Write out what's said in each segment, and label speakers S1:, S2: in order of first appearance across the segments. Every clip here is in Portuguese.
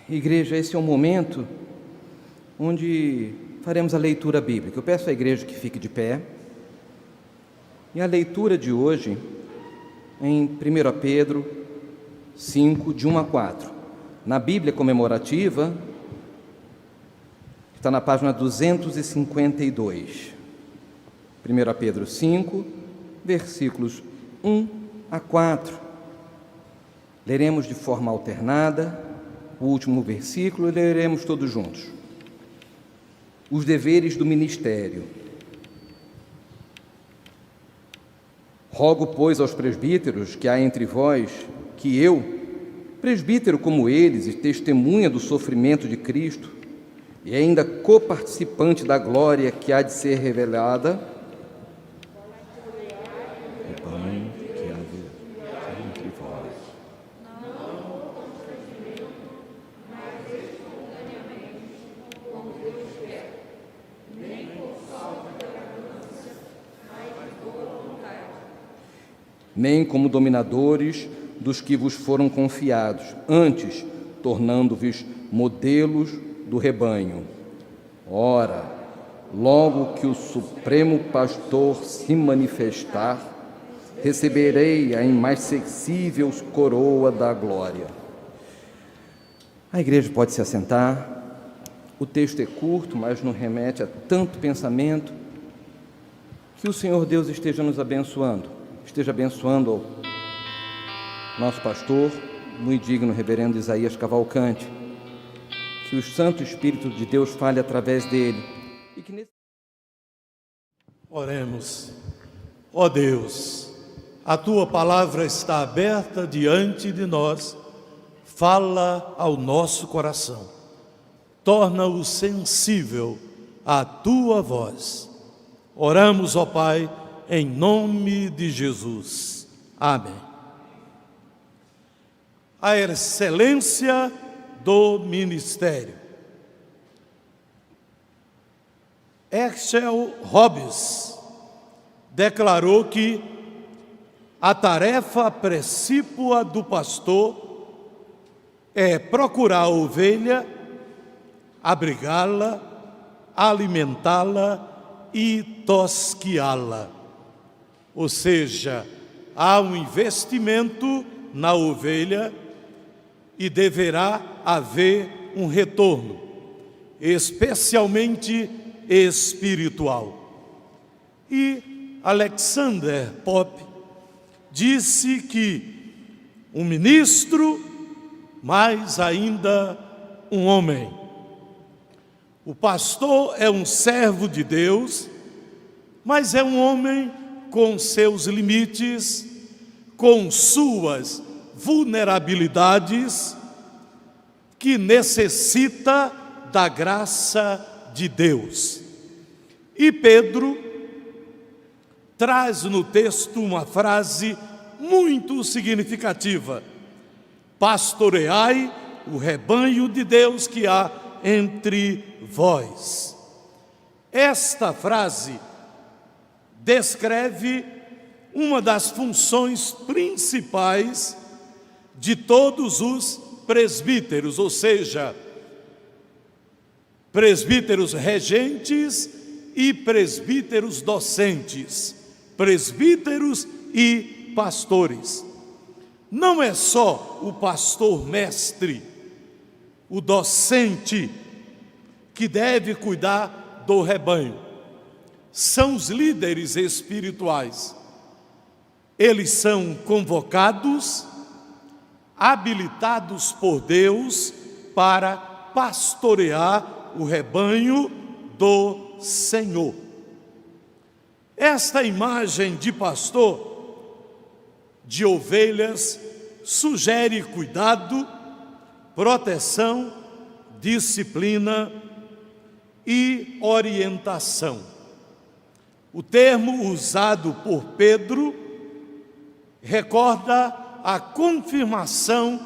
S1: Igreja, esse é um momento onde faremos a leitura bíblica. Eu peço à igreja que fique de pé. E a leitura de hoje em 1 Pedro 5, de 1 a 4. Na Bíblia comemorativa, está na página 252. 1 Pedro 5, versículos 1 a 4. Leremos de forma alternada o último versículo e leremos todos juntos. Os deveres do ministério. Rogo, pois, aos presbíteros que há entre vós, que eu, presbítero como eles, e testemunha do sofrimento de Cristo, e ainda coparticipante da glória que há de ser revelada, entre vós. Nem como dominadores dos que vos foram confiados, antes tornando-vos modelos do rebanho. Ora, logo que o Supremo Pastor se manifestar, receberei a imarcessível coroa da glória. A igreja pode se assentar. O texto é curto, mas nos remete a tanto pensamento. Que o Senhor Deus esteja nos abençoando. Esteja abençoando o nosso pastor, muito digno, reverendo Isaías Cavalcante. Que o Santo Espírito de Deus fale através dele. E que
S2: Oremos. Ó Deus, a Tua palavra está aberta diante de nós. Fala ao nosso coração. Torna-o sensível à Tua voz. Oramos, ó Pai, em nome de Jesus. Amém. A excelência do ministério. Herschel Hobbes declarou que a tarefa precípua do pastor é procurar a ovelha, abrigá-la, alimentá-la e tosquiá-la. Ou seja, há um investimento na ovelha e deverá haver um retorno, especialmente espiritual. E Alexander Pope disse que um ministro, mais ainda um homem. O pastor é um servo de Deus, mas é um homem com seus limites, com suas vulnerabilidades, que necessita da graça de Deus. E Pedro traz no texto uma frase muito significativa: pastoreai o rebanho de Deus que há entre vós. Esta frase descreve uma das funções principais de todos os presbíteros, ou seja, presbíteros regentes e presbíteros docentes, presbíteros e pastores. Não é só o pastor mestre, o docente, que deve cuidar do rebanho. São os líderes espirituais. Eles são convocados, habilitados por Deus para pastorear o rebanho do Senhor. Esta imagem de pastor, de ovelhas, sugere cuidado, proteção, disciplina e orientação. O termo usado por Pedro recorda a confirmação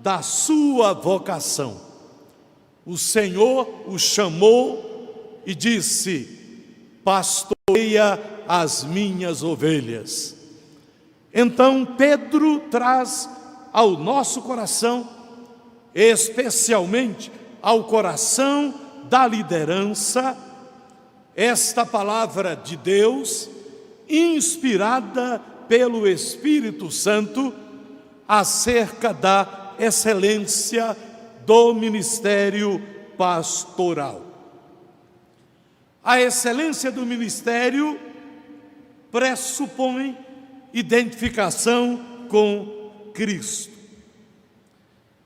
S2: da sua vocação. O Senhor o chamou e disse: pastoreia as minhas ovelhas. Então Pedro traz ao nosso coração especialmente ao coração da liderança, esta palavra de Deus, inspirada pelo Espírito Santo, acerca da excelência do ministério pastoral. A excelência do ministério pressupõe identificação com Cristo.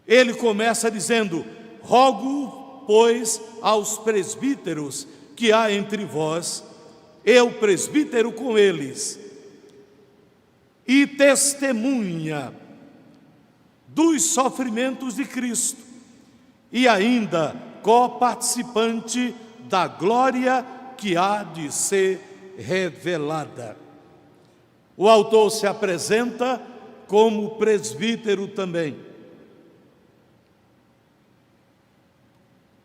S2: Ele começa dizendo: rogo, pois, aos presbíteros que há entre vós, eu presbítero com eles, e testemunha dos sofrimentos de Cristo, e ainda coparticipante da glória que há de ser revelada. O autor se apresenta como presbítero também.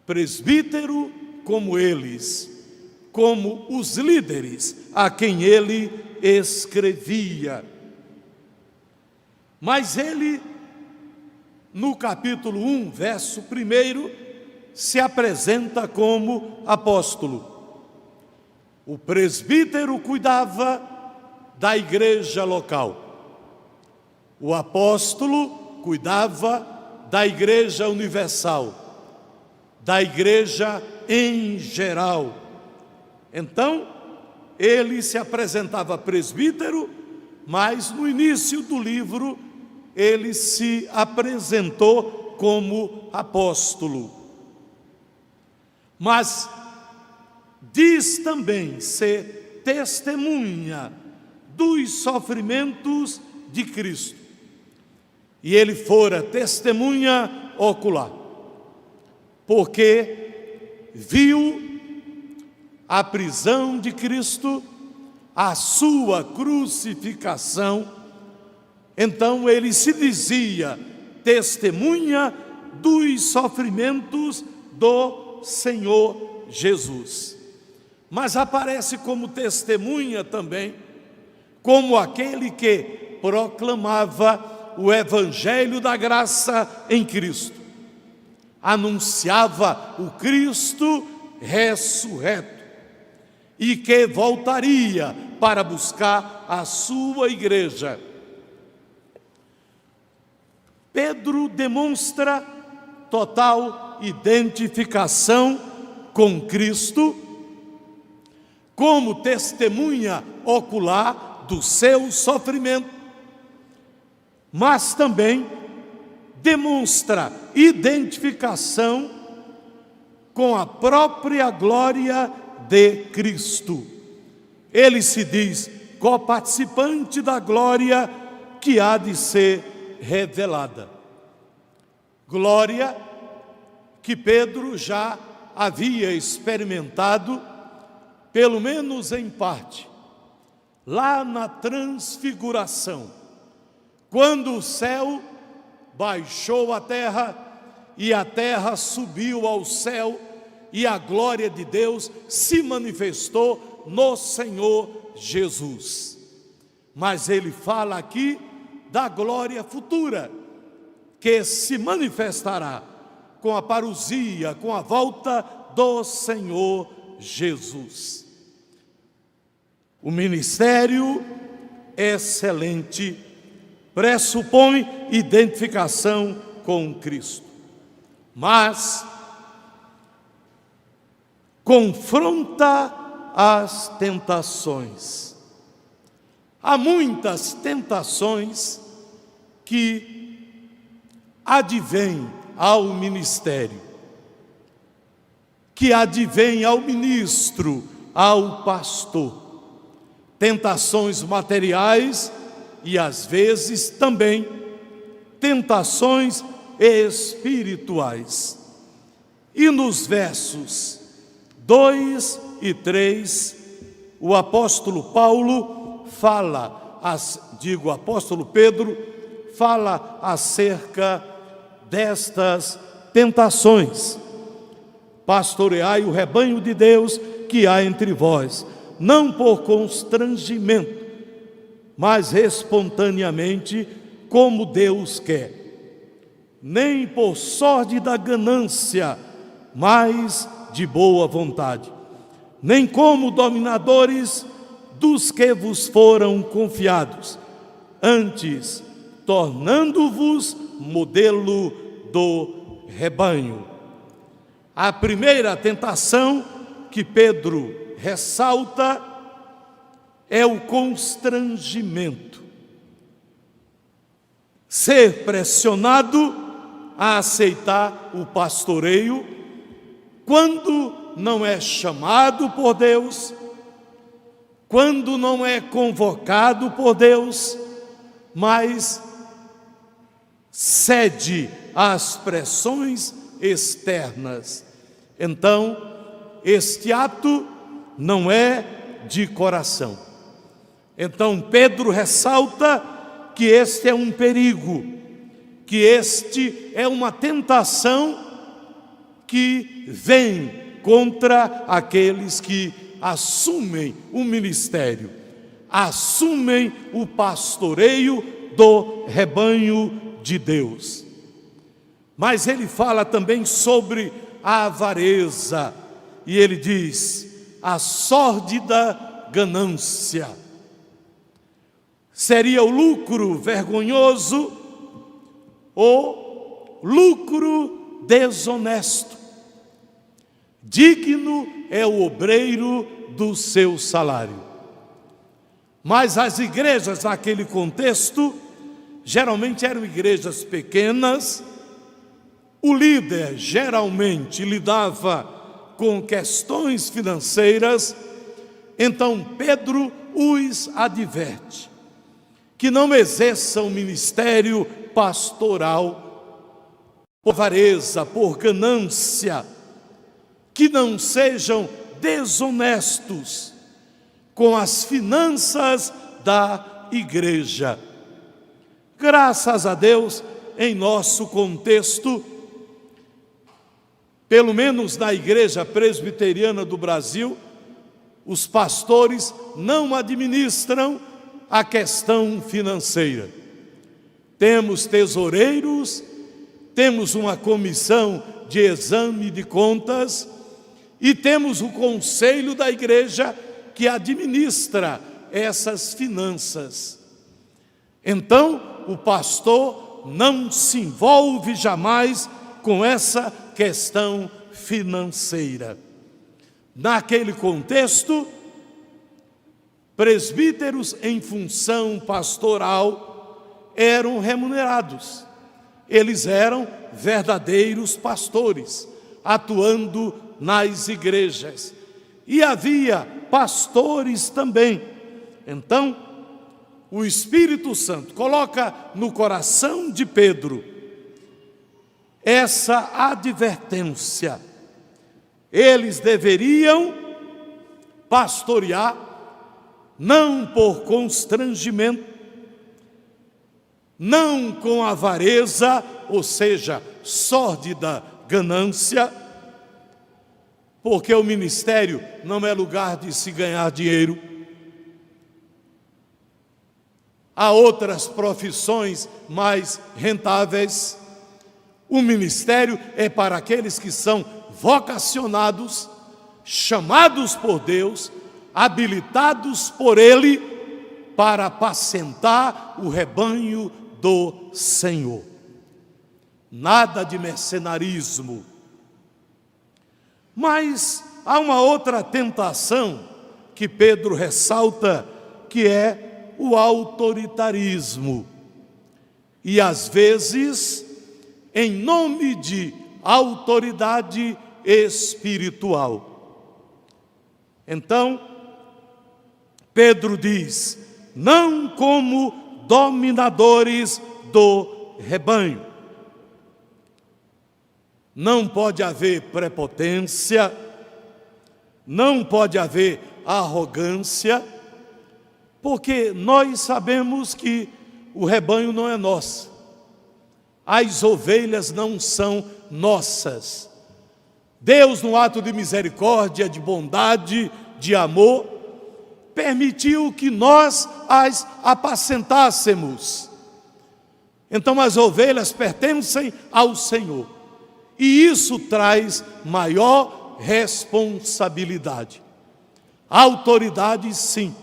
S2: Presbítero como eles, como os líderes a quem ele escrevia. Mas ele, no capítulo 1, verso 1, se apresenta como apóstolo. O presbítero cuidava da igreja local. O apóstolo cuidava da igreja universal, da igreja em geral. Então, ele se apresentava presbítero, mas no início do livro ele se apresentou como apóstolo. Mas diz também ser testemunha dos sofrimentos de Cristo. E ele fora testemunha ocular, porque viu a prisão de Cristo, a sua crucificação. Então ele se dizia testemunha dos sofrimentos do Senhor Jesus. Mas aparece como testemunha também, como aquele que proclamava o evangelho da graça em Cristo, anunciava o Cristo ressurreto e que voltaria para buscar a sua igreja. Pedro demonstra total identificação com Cristo, como testemunha ocular do seu sofrimento, mas também demonstra identificação com a própria glória de Cristo. Ele se diz coparticipante da glória que há de ser revelada. Glória que Pedro já havia experimentado, pelo menos em parte, lá na transfiguração, quando o céu baixou à terra e a terra subiu ao céu e a glória de Deus se manifestou no Senhor Jesus. Mas ele fala aqui da glória futura, que se manifestará com a parousia, com a volta do Senhor Jesus. O ministério excelente pressupõe identificação com Cristo, mas confronta as tentações. Há muitas tentações que advêm ao ministério, que advêm ao ministro, ao pastor. Tentações materiais e às vezes também tentações espirituais. E nos versos 2 e 3, o apóstolo Paulo fala, o apóstolo Pedro fala acerca destas tentações. Pastoreai o rebanho de Deus que há entre vós, não por constrangimento, mas espontaneamente, como Deus quer, nem por sórdida ganância, mas de boa vontade, nem como dominadores dos que vos foram confiados, antes tornando-vos modelo do rebanho. A primeira tentação que Pedro ressalta é o constrangimento. Ser pressionado a aceitar o pastoreio quando não é chamado por Deus, quando não é convocado por Deus, mas cede às pressões externas. Então, este ato não é de coração. Então, Pedro ressalta que este é um perigo, que este é uma tentação que vem contra aqueles que assumem o ministério, assumem o pastoreio do rebanho de Deus. Mas ele fala também sobre a avareza, e ele diz: a sórdida ganância. Seria o lucro vergonhoso ou lucro desonesto. Digno é o obreiro do seu salário. Mas as igrejas naquele contexto geralmente eram igrejas pequenas. O líder geralmente lidava com questões financeiras. Então Pedro os adverte que não exerçam o ministério pastoral por avareza, por ganância, que não sejam desonestos com as finanças da igreja. Graças a Deus, em nosso contexto, pelo menos na Igreja Presbiteriana do Brasil, os pastores não administram a questão financeira. Temos tesoureiros, temos uma comissão de exame de contas e temos o conselho da igreja que administra essas finanças. Então, o pastor não se envolve jamais com essa questão financeira. Naquele contexto, presbíteros em função pastoral eram remunerados. Eles eram verdadeiros pastores, atuando nas igrejas. E havia pastores também. Então, o Espírito Santo coloca no coração de Pedro essa advertência. Eles deveriam pastorear não por constrangimento, não com avareza, ou seja, sórdida ganância, porque o ministério não é lugar de se ganhar dinheiro. Há outras profissões mais rentáveis. O ministério é para aqueles que são vocacionados, chamados por Deus, habilitados por Ele para apacentar o rebanho do Senhor. Nada de mercenarismo. Mas há uma outra tentação que Pedro ressalta, que é o autoritarismo. E às vezes, em nome de autoridade espiritual. Então, Pedro diz: não como dominadores do rebanho. Não pode haver prepotência, não pode haver arrogância, porque nós sabemos que o rebanho não é nosso. As ovelhas não são nossas. Deus, no ato de misericórdia, de bondade, de amor, permitiu que nós as apacentássemos. Então as ovelhas pertencem ao Senhor. E isso traz maior responsabilidade. Autoridade, sim,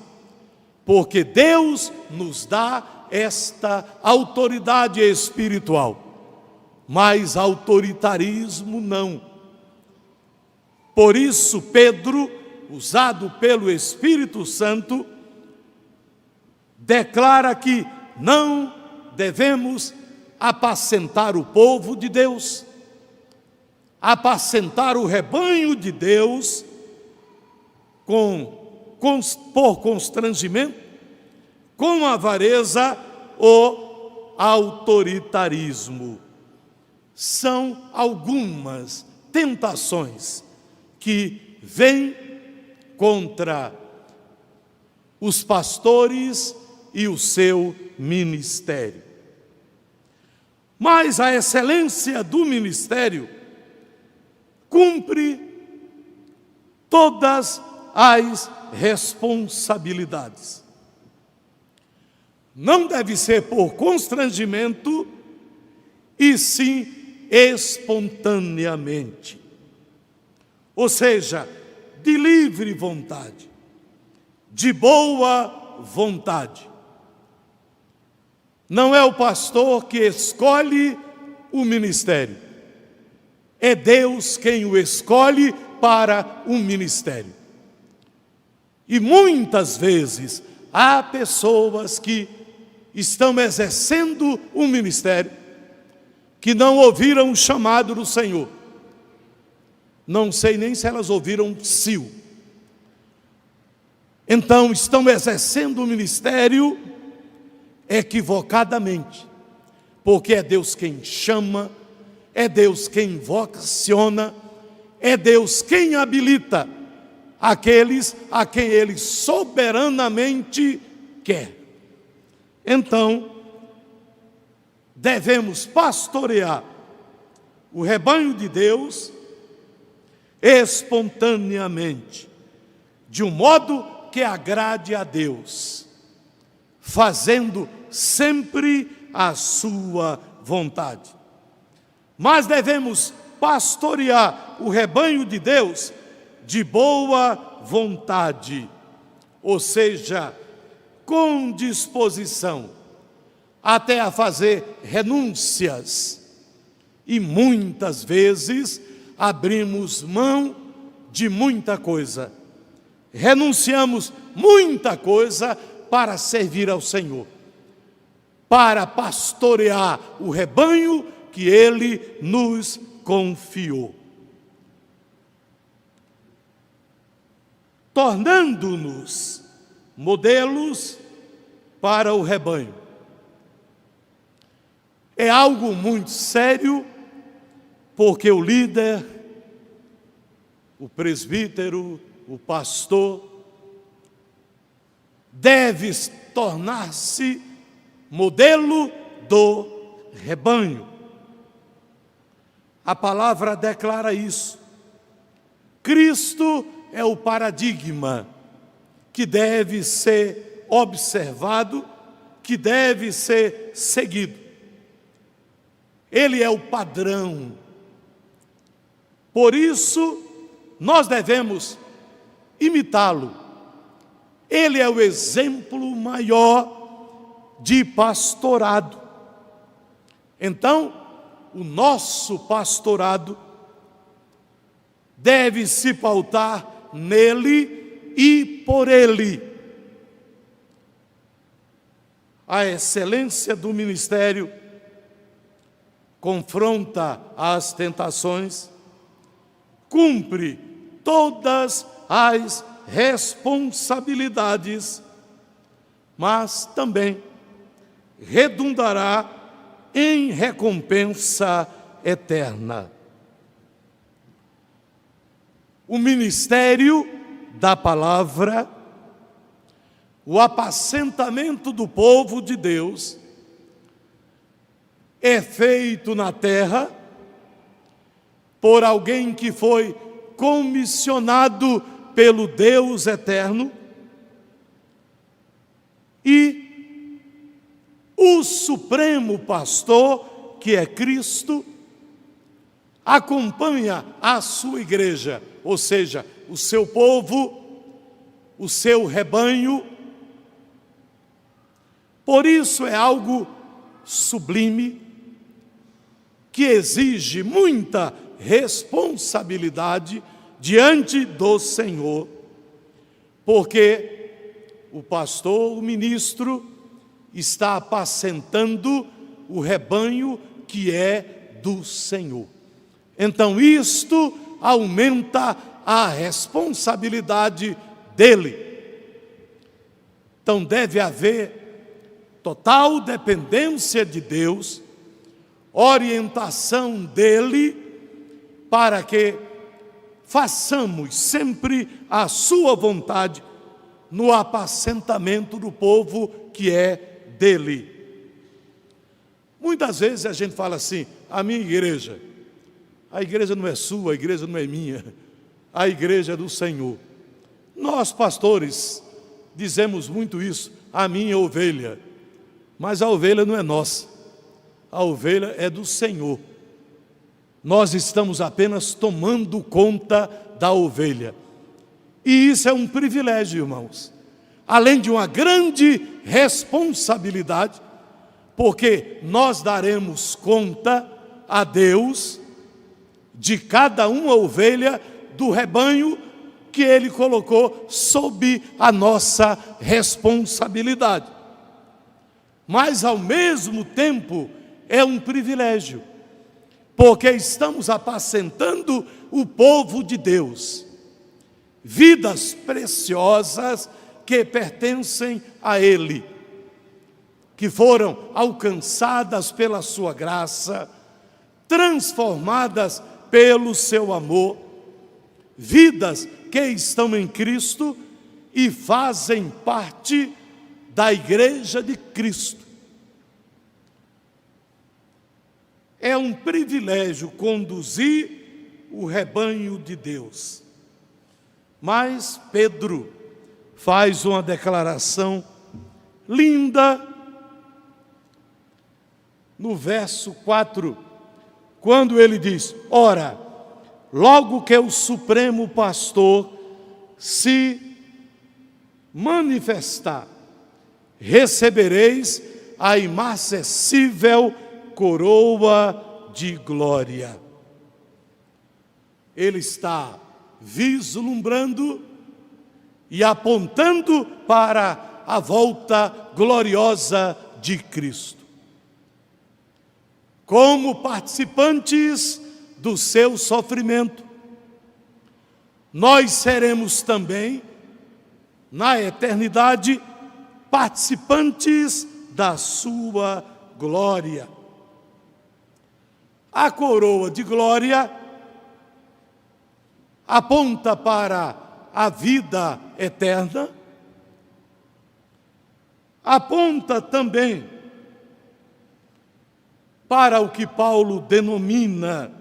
S2: porque Deus nos dá esta autoridade espiritual, mas autoritarismo não. Por isso, Pedro, usado pelo Espírito Santo, declara que não devemos apacentar o povo de Deus, apacentar o rebanho de Deus por constrangimento, com avareza ou autoritarismo. São algumas tentações que vêm contra os pastores e o seu ministério. Mas a excelência do ministério cumpre todas as responsabilidades. Não deve ser por constrangimento, e sim espontaneamente. Ou seja, de livre vontade, de boa vontade. Não é o pastor que escolhe o ministério, é Deus quem o escolhe para o ministério. E muitas vezes há pessoas que estão exercendo um ministério que não ouviram o chamado do Senhor. Não sei nem se elas ouviram um sil. Então estão exercendo o ministério equivocadamente, porque é Deus quem chama, é Deus quem vocaciona, é Deus quem habilita aqueles a quem Ele soberanamente quer. Então, devemos pastorear o rebanho de Deus espontaneamente, de um modo que agrade a Deus, fazendo sempre a sua vontade. Mas devemos pastorear o rebanho de Deus de boa vontade, ou seja, com disposição, até a fazer renúncias. E muitas vezes abrimos mão de muita coisa, renunciamos muita coisa para servir ao Senhor, para pastorear o rebanho que Ele nos confiou, tornando-nos modelos para o rebanho. É algo muito sério, porque o líder, o presbítero, o pastor, deve tornar-se modelo do rebanho. A palavra declara isso. Cristo é o paradigma que deve ser observado, que deve ser seguido. Ele é o padrão. Por isso, nós devemos imitá-lo. Ele é o exemplo maior de pastorado. Então, o nosso pastorado deve se pautar nele e por ele. A excelência do ministério confronta as tentações, cumpre todas as responsabilidades, mas também redundará em recompensa eterna. O ministério da palavra, o apacentamento do povo de Deus, é feito na terra por alguém que foi comissionado pelo Deus eterno, e o o supremo pastor, que é Cristo, acompanha a sua igreja, ou seja, o seu povo, o seu rebanho. Por isso é algo sublime, que exige muita responsabilidade diante do Senhor, porque o pastor, o ministro, está apacentando o rebanho que é do Senhor. Então isto aumenta a responsabilidade dele. Então deve haver total dependência de Deus, orientação dele, para que façamos sempre a sua vontade no apacentamento do povo que é dele. Muitas vezes a gente fala assim, a igreja não é sua, a igreja não é minha, a igreja é do Senhor. Nós, pastores, dizemos muito isso, a minha ovelha, mas a ovelha não é nossa, a ovelha é do Senhor. Nós estamos apenas tomando conta da ovelha. E isso é um privilégio, irmãos, além de uma grande responsabilidade, porque nós daremos conta a Deus de cada uma ovelha do rebanho que Ele colocou sob a nossa responsabilidade. Mas, ao mesmo tempo, é um privilégio, porque estamos apacentando o povo de Deus, vidas preciosas que pertencem a Ele, que foram alcançadas pela sua graça, transformadas pelo seu amor, vidas que estão em Cristo e fazem parte da igreja de Cristo. É um privilégio conduzir o rebanho de Deus. Mas Pedro faz uma declaração linda no verso 4, quando ele diz: ora, logo que o Supremo Pastor se manifestar, recebereis a inacessível coroa de glória. Ele está vislumbrando e apontando para a volta gloriosa de Cristo. Como participantes do seu sofrimento, nós seremos também, na eternidade, participantes da sua glória. A coroa de glória aponta para a vida eterna, aponta também para o que Paulo denomina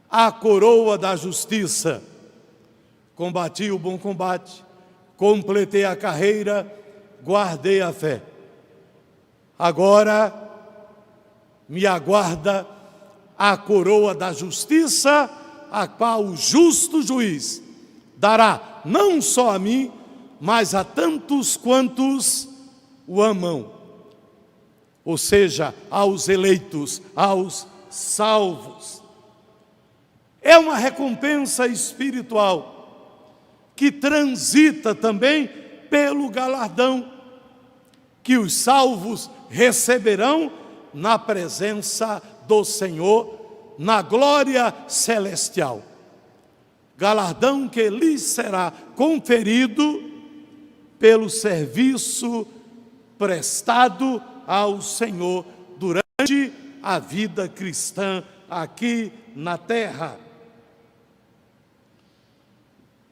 S2: a coroa da justiça. Combati o bom combate, completei a carreira, guardei a fé. Agora me aguarda a coroa da justiça, a qual o justo juiz dará não só a mim, mas a tantos quantos o amam. Ou seja, aos eleitos, aos salvos. É uma recompensa espiritual que transita também pelo galardão que os salvos receberão na presença do Senhor, na glória celestial. Galardão que lhes será conferido pelo serviço prestado ao Senhor durante a vida cristã aqui na terra.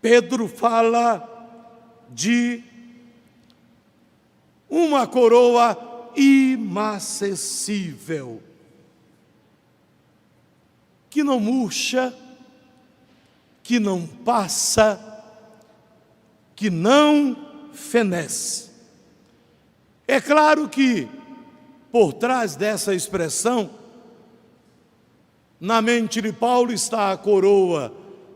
S2: Pedro fala de uma coroa inacessível, que não murcha, que não passa, que não fenece. É claro que por trás dessa expressão, na mente de Paulo está a coroa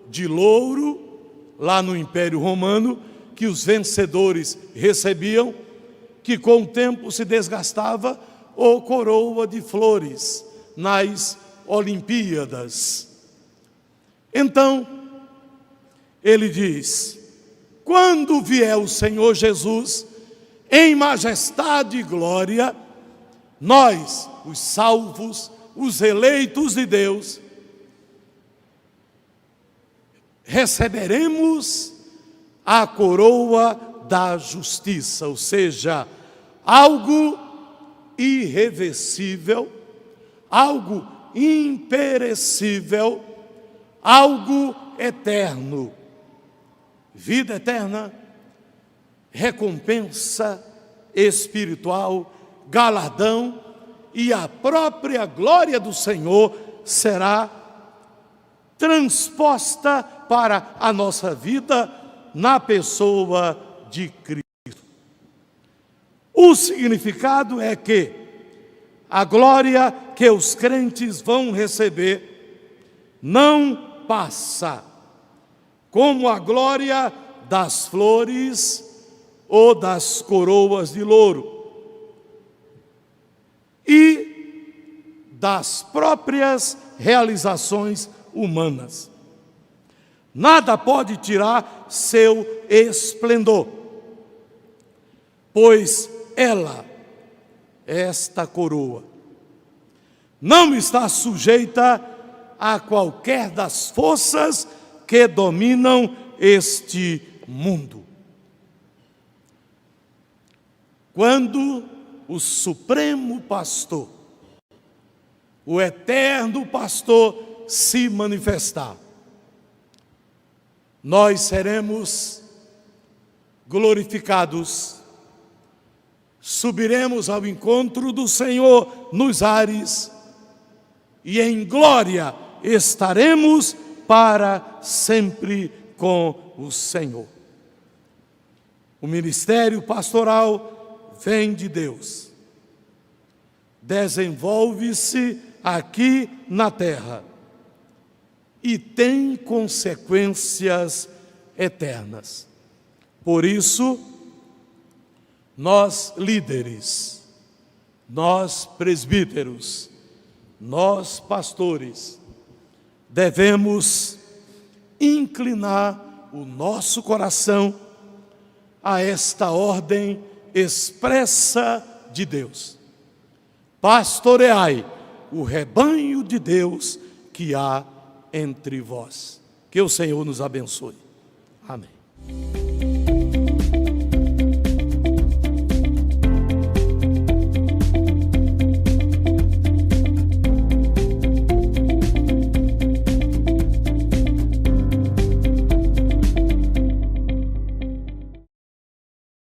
S2: de louro, lá no Império Romano, que os vencedores recebiam, que com o tempo se desgastava, ou coroa de flores nas Olimpíadas. Então, ele diz: quando vier o Senhor Jesus em majestade e glória, nós, os salvos, os eleitos de Deus, receberemos a coroa da justiça, ou seja, algo irreversível, algo imperecível, algo eterno. Vida eterna, recompensa espiritual, galardão, e a própria glória do Senhor será transposta para a nossa vida na pessoa de Cristo. O significado é que a glória que os crentes vão receber não passa, como a glória das flores ou das coroas de louro, e das próprias realizações humanas. Nada pode tirar seu esplendor, pois ela, esta coroa, não está sujeita a qualquer das forças que dominam este mundo. Quando o Supremo Pastor, o Eterno Pastor, se manifestar, nós seremos glorificados, subiremos ao encontro do Senhor nos ares, e em glória estaremos para sempre com o Senhor. O ministério pastoral vem de Deus, desenvolve-se aqui na terra e tem consequências eternas. Por isso, nós líderes, nós presbíteros, nós pastores, devemos inclinar o nosso coração a esta ordem expressa de Deus: pastoreai o rebanho de Deus que há entre vós. Que o Senhor nos abençoe. Amém.